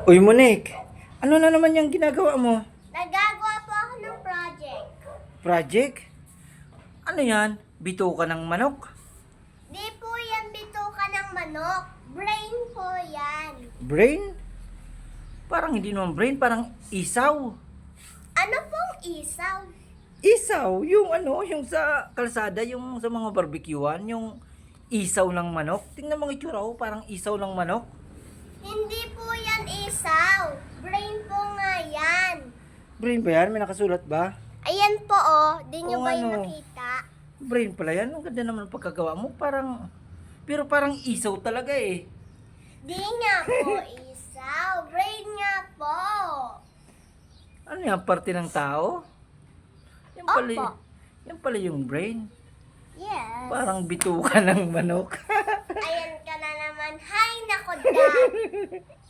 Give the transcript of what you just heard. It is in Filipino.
Uy, Monique, ano na naman yung ginagawa mo? Nagagawa po ako ng project. Project? Ano yan? Bito ka ng manok? Di po yan bituka ng manok. Brain po yan. Brain? Parang hindi naman brain, parang isaw. Ano pong isaw? Isaw, yung ano, yung sa kalsada, yung sa mga barbecuean, yung isaw ng manok. Tingnan mo ang itsura ko, parang isaw ng manok. Hindi po yan isaw. Brain po nga yan. Brain ba yan? May nakasulat ba? Ayan po oh. Di nyo Oo, ba ano? nakita? Brain pala yan. Ang ganda naman ang pagkagawa mo. Parang, pero parang isaw talaga eh. Di nga po isaw. Brain nga po. Ano yan? Parte ng tao? Yan pala, Opo. yan pala yung brain. Yes. Parang bituka ng manok. Ayan ka na naman. Hay nako, Dad.